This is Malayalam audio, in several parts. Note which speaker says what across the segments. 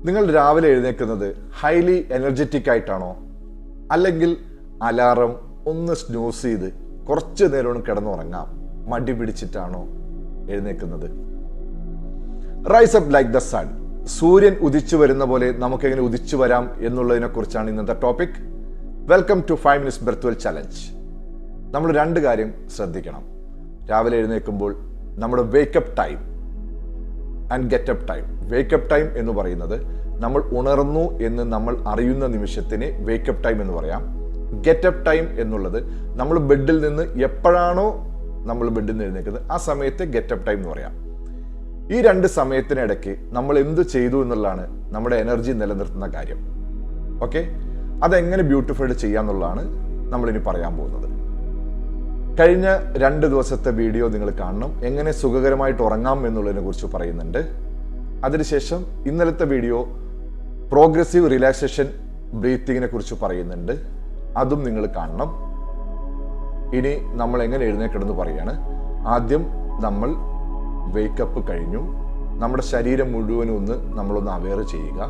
Speaker 1: നിങ്ങൾ രാവിലെ എഴുന്നേൽക്കുന്നത് ഹൈലി എനർജറ്റിക് ആയിട്ടാണോ, അല്ലെങ്കിൽ അലാറം ഒന്ന് സ്നൂസ് ചെയ്ത് കുറച്ച് നേരം കിടന്നുറങ്ങാം മടി പിടിച്ചിട്ടാണോ എഴുന്നേൽക്കുന്നത്? Rise up like the sun. സൂര്യൻ ഉദിച്ചു വരുന്ന പോലെ നമുക്ക് എങ്ങനെ ഉദിച്ചു വരാം എന്നുള്ളതിനെ കുറിച്ചാണ് ഇന്നത്തെ topic. Welcome to 5 minutes breathwell challenge. നമ്മൾ രണ്ട് കാര്യം ശ്രദ്ധിക്കണം. രാവിലെ എഴുന്നേൽക്കുമ്പോൾ നമ്മുടെ wake up time and get up time. Wake up time എന്ന് പറയുന്നത് നമ്മൾ ഉണർന്നു എന്ന് നമ്മൾ അറിയുന്ന നിമിഷത്തിന് വേക്കപ്പ് ടൈം എന്ന് പറയാം. ഗെറ്റപ്പ് ടൈം എന്നുള്ളത് നമ്മൾ ബെഡിൽ നിന്ന് എപ്പോഴാണോ നമ്മൾ ബെഡിൽ നിന്ന് എഴുന്നേൽക്കുന്നത് ആ സമയത്ത് ഗെറ്റപ്പ് ടൈം എന്ന് പറയാം. ഈ രണ്ട് സമയത്തിനിടയ്ക്ക് നമ്മൾ എന്ത് ചെയ്തു എന്നുള്ളതാണ് നമ്മുടെ എനർജി നിലനിർത്തുന്ന കാര്യം. ഓക്കെ, അതെങ്ങനെ ബ്യൂട്ടിഫൈഡ് ചെയ്യാന്നുള്ളതാണ് നമ്മളിനി പറയാൻ പോകുന്നത്. കഴിഞ്ഞ 2 ദിവസത്തെ വീഡിയോ നിങ്ങൾ കാണണം. എങ്ങനെ സുഖകരമായിട്ട് ഉറങ്ങാം എന്നുള്ളതിനെ കുറിച്ച് പറയുന്നുണ്ട്. അതിനുശേഷം ഇന്നലത്തെ വീഡിയോ പ്രോഗ്രസീവ് റിലാക്സേഷൻ ബ്രീത്തിങ്ങിനെ കുറിച്ച് പറയുന്നുണ്ട്. അതും നിങ്ങൾ കാണണം. ഇനി നമ്മൾ എങ്ങനെ എഴുന്നേൽക്കണമെന്ന് പറയാണ്. ആദ്യം നമ്മൾ വേക്കപ്പ് കഴിഞ്ഞു. നമ്മുടെ ശരീരം മുഴുവനും നമ്മളൊന്ന് അവെയർ ചെയ്യുക.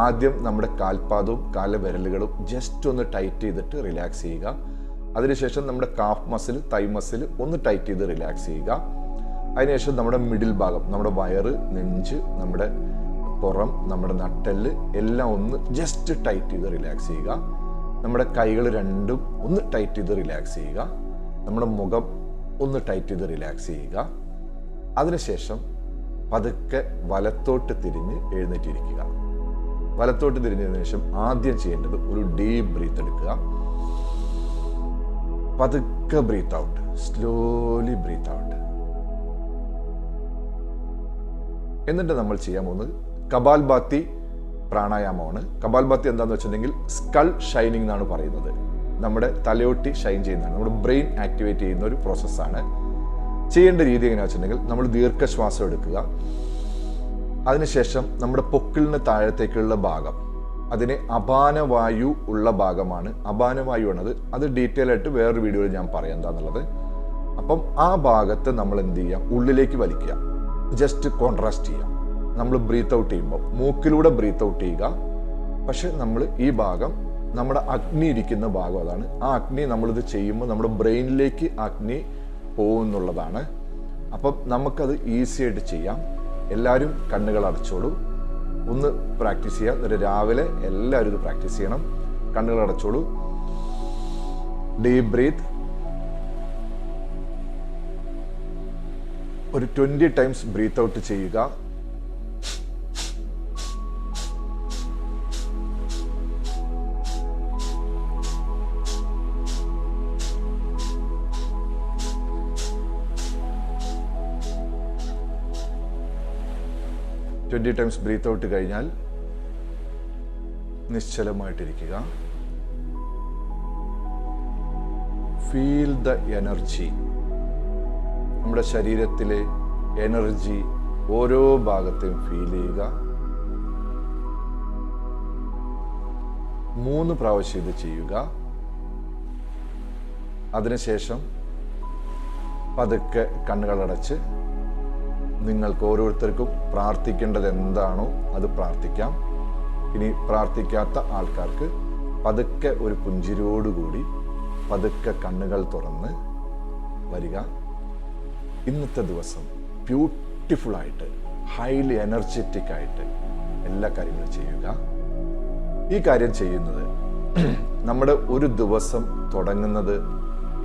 Speaker 1: ആദ്യം നമ്മുടെ കാൽപാദവും കാലവിരലുകളും ജസ്റ്റ് ഒന്ന് ടൈറ്റ് ചെയ്തിട്ട് റിലാക്സ് ചെയ്യുക. അതിനുശേഷം നമ്മുടെ കാഫ് മസിൽ, തൈ മസിൽ ഒന്ന് ടൈറ്റ് ചെയ്ത് റിലാക്സ് ചെയ്യുക. അതിനുശേഷം നമ്മുടെ മിഡിൽ ഭാഗം, നമ്മുടെ വയറ്, നെഞ്ച്, നമ്മുടെ പുറം, നമ്മുടെ നട്ടെല്ല് എല്ലാം ഒന്ന് ജസ്റ്റ് ടൈറ്റ് ചെയ്ത് റിലാക്സ് ചെയ്യുക. നമ്മുടെ കൈകൾ രണ്ടും ഒന്ന് ടൈറ്റ് ചെയ്ത് റിലാക്സ് ചെയ്യുക. നമ്മുടെ മുഖം ഒന്ന് ടൈറ്റ് ചെയ്ത് റിലാക്സ് ചെയ്യുക. അതിനുശേഷം പതുക്കെ വലത്തോട്ട് തിരിഞ്ഞ് എഴുന്നേറ്റിരിക്കുക. വലത്തോട്ട് തിരിഞ്ഞതിന് ശേഷം ആദ്യം ചെയ്യേണ്ടത് ഒരു ഡീപ്പ് ബ്രീത്ത് എടുക്കുക. പതുക്കെ breath out, slowly breath out. എന്നിട്ട് നമ്മൾ ചെയ്യാൻ പോകുന്നത് കപാൽഭാതി പ്രാണായാമമാണ്. കപാൽഭാതി എന്താന്ന് വെച്ചിട്ടുണ്ടെങ്കിൽ സ്കൾ ഷൈനിങ് എന്നാണ് പറയുന്നത്. നമ്മുടെ തലയോട്ടി ഷൈൻ ചെയ്യുന്നതാണ്, നമ്മുടെ ബ്രെയിൻ ആക്ടിവേറ്റ് ചെയ്യുന്ന ഒരു പ്രോസസ്സാണ്. ചെയ്യേണ്ട രീതി എങ്ങനെയാണെന്ന് വെച്ചിട്ടുണ്ടെങ്കിൽ നമ്മൾ ദീർഘശ്വാസം എടുക്കുക. അതിനുശേഷം നമ്മുടെ പൊക്കിളിന് താഴത്തേക്കുള്ള ഭാഗം, അതിന് അപാനവായു ഉള്ള ഭാഗമാണ്. അപാനവായു ആണത്. അത് ഡീറ്റെയിൽ ആയിട്ട് വേറൊരു വീഡിയോയിൽ ഞാൻ പറയാം എന്താന്നുള്ളത്. അപ്പം ആ ഭാഗത്ത് നമ്മൾ എന്ത് ചെയ്യാം, ഉള്ളിലേക്ക് വലിക്കുക. ജസ്റ്റ് കോൺട്രാസ്റ്റ് ചെയ്യാം. നമ്മൾ ബ്രീത്ത് ഔട്ട് ചെയ്യുമ്പോൾ മൂക്കിലൂടെ ബ്രീത്ത് ഔട്ട് ചെയ്യുക. പക്ഷെ നമ്മൾ ഈ ഭാഗം, നമ്മുടെ അഗ്നി ഇരിക്കുന്ന ഭാഗം അതാണ്. ആ അഗ്നി നമ്മളിത് ചെയ്യുമ്പോൾ നമ്മുടെ ബ്രെയിനിലേക്ക് അഗ്നി പോകുന്നുള്ളതാണ്. അപ്പം നമുക്കത് ഈസി ആയിട്ട് ചെയ്യാം. എല്ലാവരും കണ്ണുകൾ അടച്ചോളൂ. ഒന്ന് പ്രാക്ടീസ് ചെയ്യുക. എന്നിട്ട് രാവിലെ എല്ലാവരും ഇത് പ്രാക്ടീസ് ചെയ്യണം. കണ്ണുകൾ അടച്ചോളൂ. Deep breath. ഒരു 20 times ബ്രീത്ത് ഔട്ട് ചെയ്യുക. ടൈംസ് ബ്രീത്ത് ഔട്ട് കഴിഞ്ഞാൽ നിശ്ചലമായിട്ടിരിക്കുക. Feel the energy. നമ്മുടെ ശരീരത്തിലെ എനർജി ഓരോ ഭാഗത്തെയും ഫീൽ ചെയ്യുക. 3 പ്രാവശ്യം ഇത് ചെയ്യുക. അതിനുശേഷം പതുക്കെ കണ്ണുകളടച്ച് നിങ്ങൾക്ക് ഓരോരുത്തർക്കും പ്രാർത്ഥിക്കേണ്ടത് എന്താണോ അത് പ്രാർത്ഥിക്കാം. ഇനി പ്രാർത്ഥിക്കാത്ത ആൾക്കാർക്ക് പതുക്കെ ഒരു പുഞ്ചിരിയോടുകൂടി പതുക്കെ കണ്ണുകൾ തുറന്ന് വരിക. ഇന്നത്തെ ദിവസം ബ്യൂട്ടിഫുള്ളായിട്ട്, ഹൈലി എനർജറ്റിക് ആയിട്ട് എല്ലാ കാര്യങ്ങളും ചെയ്യുക. ഈ കാര്യം ചെയ്യുന്നത് നമ്മുടെ ഒരു ദിവസം തുടങ്ങുന്നത്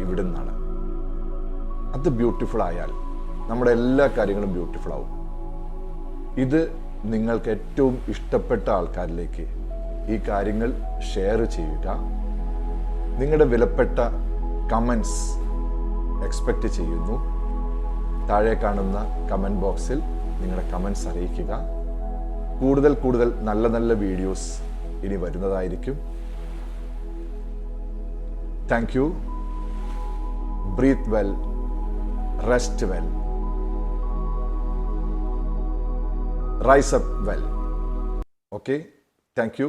Speaker 1: ഇവിടെ നിന്നാണ്. അത് ബ്യൂട്ടിഫുൾ ആയാൽ നമ്മുടെ എല്ലാ കാര്യങ്ങളും ബ്യൂട്ടിഫുൾ ആവും. ഇത് നിങ്ങൾക്ക് ഏറ്റവും ഇഷ്ടപ്പെട്ട ആൾക്കാരിലേക്ക് ഈ കാര്യങ്ങൾ ഷെയർ ചെയ്യുക. നിങ്ങളുടെ വിലപ്പെട്ട കമൻസ് എക്സ്പെക്റ്റ് ചെയ്യുന്നു. താഴെ കാണുന്ന കമൻറ്റ് ബോക്സിൽ നിങ്ങളുടെ കമൻസ് അറിയിക്കുക. കൂടുതൽ നല്ല നല്ല വീഡിയോസ് ഇനി വരുന്നതായിരിക്കും. Thank you. Breath well, rest well, rise up well. Okay, thank you.